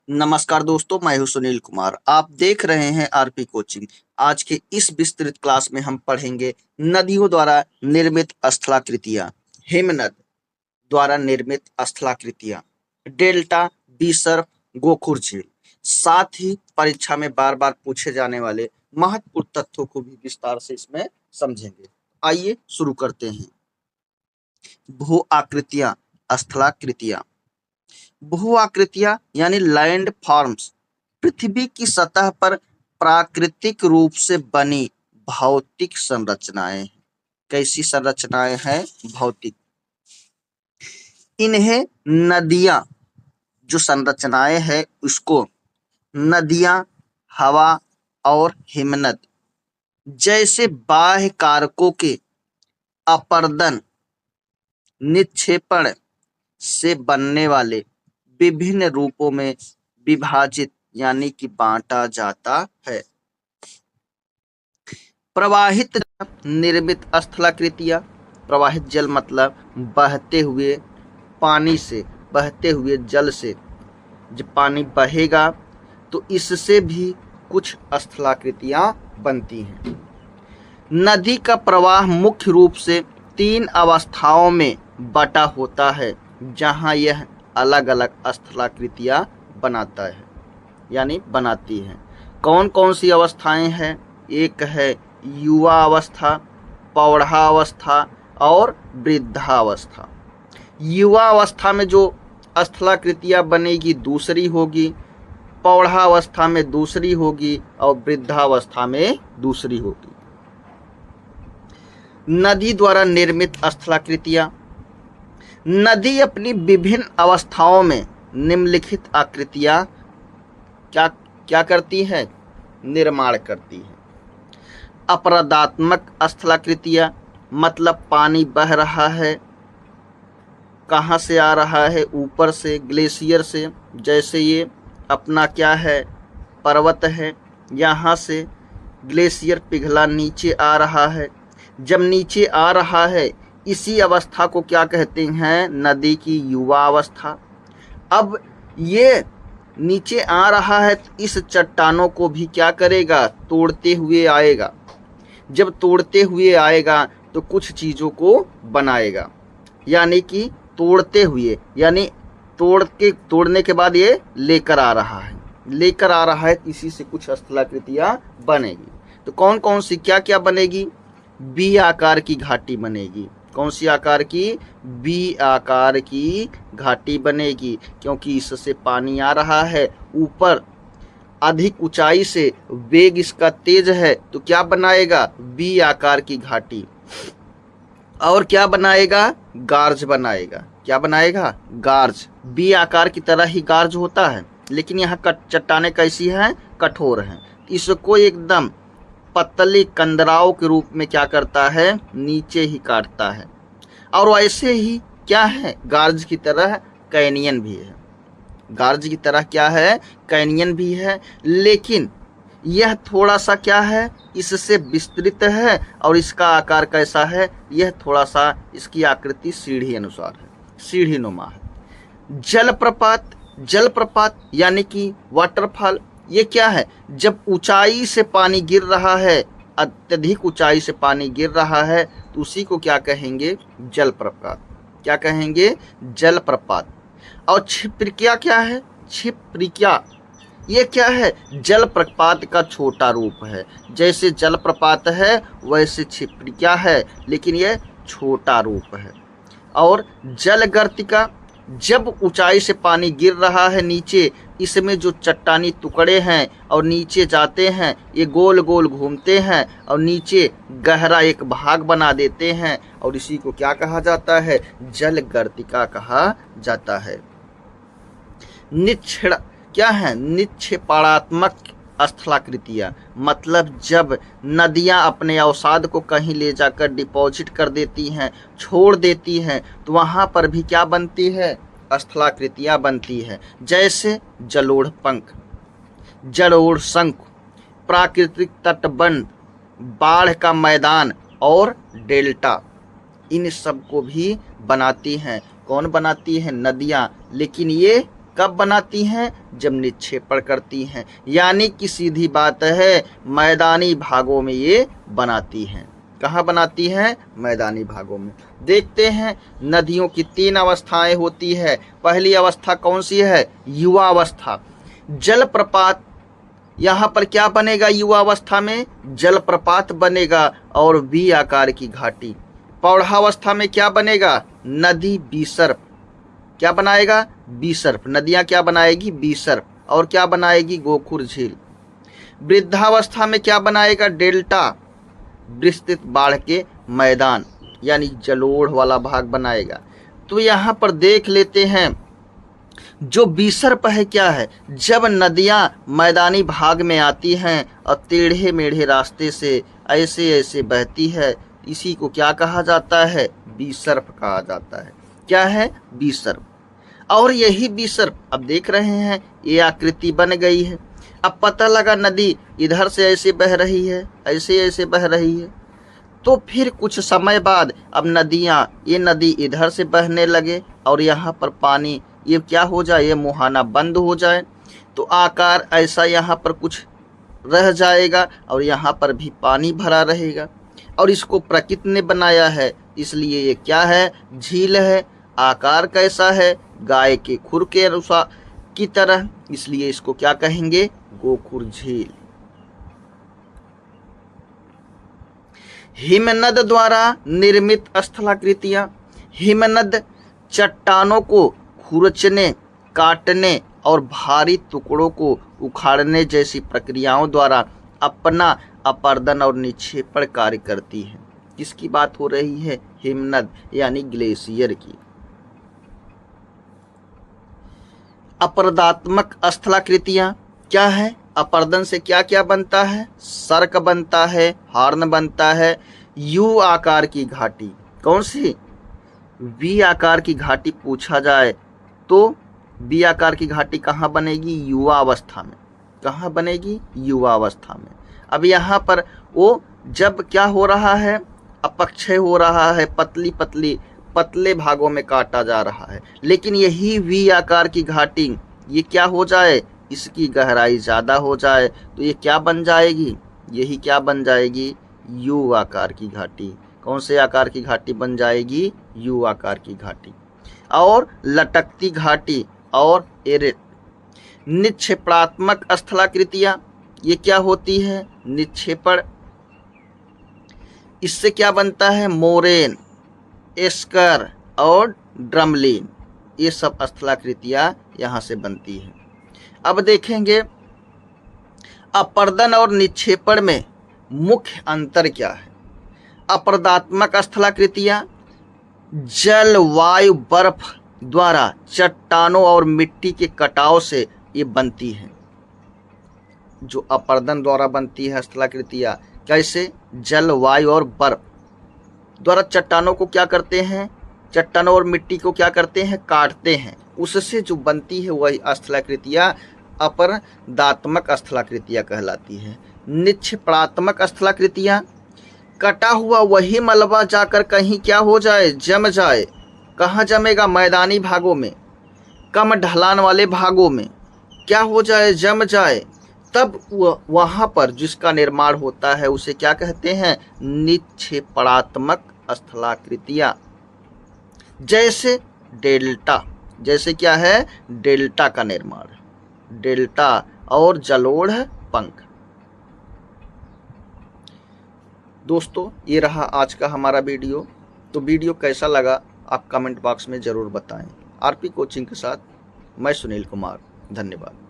नमस्कार दोस्तों, मैं हूं सुनील कुमार। आप देख रहे हैं आरपी कोचिंग। आज के इस विस्तृत क्लास में हम पढ़ेंगे नदियों द्वारा निर्मित स्थलाकृतियां, हिमनद द्वारा निर्मित स्थलाकृतियां, डेल्टा, बीसर, गोखुर झील। साथ ही परीक्षा में बार बार पूछे जाने वाले महत्वपूर्ण तथ्यों को भी विस्तार से इसमें समझेंगे। आइए शुरू करते हैं। भू आकृतियां, स्थलाकृतियां। भू आकृतियां यानी लैंड फॉर्म्स पृथ्वी की सतह पर प्राकृतिक रूप से बनी भौतिक संरचनाएं हैं। कैसी संरचनाएं हैं? भौतिक। इन्हें नदियां, जो संरचनाएं हैं उसको नदियां, हवा और हिमनद जैसे बाह्य कारकों के अपर्दन, निक्षेपण से बनने वाले विभिन्न रूपों में विभाजित यानी कि बांटा जाता है। प्रवाहित निर्मित स्थलाकृतियां। प्रवाहित जल मतलब बहते हुए पानी से, बहते हुए जल से। जब पानी बहेगा तो इससे भी कुछ स्थलाकृतियां बनती हैं। नदी का प्रवाह मुख्य रूप से 3 अवस्थाओं में बटा होता है, जहां यह अलग अलग स्थलाकृतियां बनाता है यानी बनाती है। कौन कौन सी अवस्थाएं हैं? एक है युवा अवस्था, पौढ़ावस्था और वृद्धावस्था। युवा अवस्था में जो स्थलाकृतियां बनेगी दूसरी होगी, पौढ़ावस्था में दूसरी होगी और वृद्धावस्था में दूसरी होगी। नदी द्वारा निर्मित स्थलाकृतियां। नदी अपनी विभिन्न अवस्थाओं में निम्नलिखित आकृतियां क्या करती है? निर्माण करती है। अपरदात्मक स्थलाकृतियां मतलब पानी बह रहा है। कहाँ से आ रहा है? ऊपर से, ग्लेशियर से। जैसे ये अपना क्या है? पर्वत है। यहाँ से ग्लेशियर पिघला नीचे आ रहा है। जब नीचे आ रहा है इसी अवस्था को क्या कहते हैं? नदी की युवा अवस्था। अब ये नीचे आ रहा है तो इस चट्टानों को भी क्या करेगा? तोड़ते हुए आएगा। जब तोड़ते हुए आएगा तो कुछ चीज़ों को बनाएगा, यानी कि तोड़ते हुए, यानी तोड़ने के बाद ये लेकर आ रहा है, इसी से कुछ स्थलाकृतियां बनेगी। तो कौन कौन सी, क्या क्या बनेगी? बी आकार की घाटी बनेगी। कौन सी आकार की? बी आकार की घाटी बनेगी, क्योंकि इससे पानी आ रहा है ऊपर, अधिक ऊंचाई से, वेग इसका तेज है, तो क्या बनाएगा? बी आकार की घाटी। और क्या बनाएगा? गार्ज बनाएगा। क्या बनाएगा? गार्ज। बी आकार की तरह ही गार्ज होता है, लेकिन यहाँ चट्टानें कैसी हैं? कठोर हैं। इसको एकदम पतली कंदराओं के रूप में क्या करता है? नीचे ही काटता है। और वैसे ही क्या है? गार्ज की तरह कैनियन भी है। गार्ज की तरह क्या है? कैनियन भी है, लेकिन यह थोड़ा सा क्या है? इससे विस्तृत है। और इसका आकार कैसा है? यह थोड़ा सा, इसकी आकृति सीढ़ी अनुसार है, सीढ़ी नुमा है। जलप्रपात यानी कि वाटरफॉल, ये क्या है? जब ऊंचाई से पानी गिर रहा है, अत्यधिक ऊंचाई से पानी गिर रहा है, तो उसी को क्या कहेंगे? जलप्रपात। क्या कहेंगे? जलप्रपात। और क्षिप्रिका क्या है? क्षिप्रिका ये क्या है? जलप्रपात का छोटा रूप है। जैसे जलप्रपात है वैसे क्षिप्रिका है, लेकिन यह छोटा रूप है। और जलगर्तिका, जब ऊंचाई से पानी गिर रहा है नीचे, इसमें जो चट्टानी टुकड़े हैं और नीचे जाते हैं, ये गोल गोल घूमते हैं और नीचे गहरा एक भाग बना देते हैं, और इसी को क्या कहा जाता है? जलगर्तिका कहा जाता है। क्या है? निक्षेपणात्मक स्थलाकृतियां मतलब जब नदियां अपने अवसाद को कहीं ले जाकर डिपॉजिट कर देती हैं, छोड़ देती हैं, तो वहां पर भी क्या बनती है? स्थलाकृतियां बनती है। जैसे जलोढ़ पंख, जलोढ़ शंख, प्राकृतिक तटबंध, बाढ़ का मैदान और डेल्टा, इन सब को भी बनाती हैं। कौन बनाती है? नदियां। लेकिन ये कब बनाती हैं? जब निक्षेपण करती हैं। यानी कि सीधी बात है, मैदानी भागों में ये बनाती हैं। कहाँ बनाती हैं? मैदानी भागों में। देखते हैं, नदियों की 3 अवस्थाएं होती है। पहली अवस्था कौन सी है? युवा अवस्था। जलप्रपात, यहाँ पर क्या बनेगा? युवा अवस्था में जलप्रपात बनेगा और वी आकार की घाटी। प्रौढ़ावस्था में क्या बनेगा? नदी बीसर्प। क्या बनाएगा? बीसर्प। नदियां क्या बनाएगी? बीसर्प। और क्या बनाएगी? गोखुर झील। वृद्धावस्था में क्या बनाएगा? डेल्टा, विस्तृत बाढ़ के मैदान, यानी जलोढ़ वाला भाग बनाएगा। तो यहाँ पर देख लेते हैं, जो बीसर्प है क्या है? जब नदियां मैदानी भाग में आती हैं और टेढ़े मेढ़े रास्ते से ऐसे ऐसे बहती है, इसी को क्या कहा जाता है? बीसर्प कहा जाता है। क्या है? बीसर्प। और यही बीसर्प, अब देख रहे हैं ये आकृति बन गई है। अब पता लगा नदी इधर से ऐसे बह रही है, ऐसे ऐसे बह रही है, तो फिर कुछ समय बाद अब ये नदी इधर से बहने लगे और यहाँ पर पानी ये क्या हो जाए? ये मुहाना बंद हो जाए, तो आकार ऐसा यहाँ पर कुछ रह जाएगा और यहाँ पर भी पानी भरा रहेगा। और इसको प्रकृति ने बनाया है, इसलिए ये क्या है? झील है। आकार कैसा है? गाय के खुर के अनुसार की तरह, इसलिए इसको क्या कहेंगे? गोखुर झील। हिमनद द्वारा निर्मित स्थलाकृतियां। हिमनद चट्टानों को खुरचने, काटने और भारी टुकड़ों को उखाड़ने जैसी प्रक्रियाओं द्वारा अपना अपर्दन और निक्षेपण कार्य करती है। किसकी बात हो रही है? हिमनद यानी ग्लेशियर की। अपरदात्मक स्थलाकृतियां क्या है? अपर्दन से क्या क्या बनता है? सर्क बनता है, हार्न बनता है, यू आकार की घाटी। कौन सी? वी आकार की घाटी पूछा जाए तो वी आकार की घाटी कहाँ बनेगी? युवा अवस्था में। कहाँ बनेगी? युवा अवस्था में। अब यहाँ पर वो जब क्या हो रहा है? अपक्षय हो रहा है, पतले भागों में काटा जा रहा है। लेकिन यही वी आकार की घाटी ये क्या हो जाए? इसकी गहराई ज़्यादा हो जाए तो ये क्या बन जाएगी? यही क्या बन जाएगी? यू आकार की घाटी। कौन से आकार की घाटी बन जाएगी? यू आकार की घाटी। और लटकती घाटी और एरेट। निक्षेपणात्मक स्थलाकृतियां ये क्या होती है? निक्षेपण। इससे क्या बनता है? मोरेन, एस्कर और ड्रमलिन, ये सब स्थलाकृतियां यहाँ से बनती है। अब देखेंगे अपर्दन और निक्षेपण में मुख्य अंतर क्या है। अपरदात्मक स्थलाकृतियां जल, वायु, बर्फ द्वारा चट्टानों और मिट्टी के कटाव से ये बनती हैं। जो अपर्दन द्वारा बनती है स्थलाकृतियां, कैसे? जल, वायु और बर्फ द्वारा चट्टानों को क्या करते हैं? चट्टानों और मिट्टी को क्या करते हैं? काटते हैं। उससे जो बनती है वही स्थलाकृतियां अपरदात्मक स्थलाकृतियां कहलाती है। निक्षेपणात्मक स्थलाकृतियां कटा हुआ वही मलबा जाकर कहीं क्या हो जाए? जम जाए। कहाँ जमेगा? मैदानी भागों में, कम ढलान वाले भागों में क्या हो जाए? जम जाए। तब वहाँ पर जिसका निर्माण होता है उसे क्या कहते हैं? निक्षेपणात्मक स्थलाकृतियां। जैसे डेल्टा, जैसे क्या है? डेल्टा का निर्माण, डेल्टा और जलोढ़ पंख। दोस्तों, ये रहा आज का हमारा वीडियो। तो वीडियो कैसा लगा आप कमेंट बॉक्स में ज़रूर बताएं। आरपी कोचिंग के साथ मैं सुनील कुमार। धन्यवाद।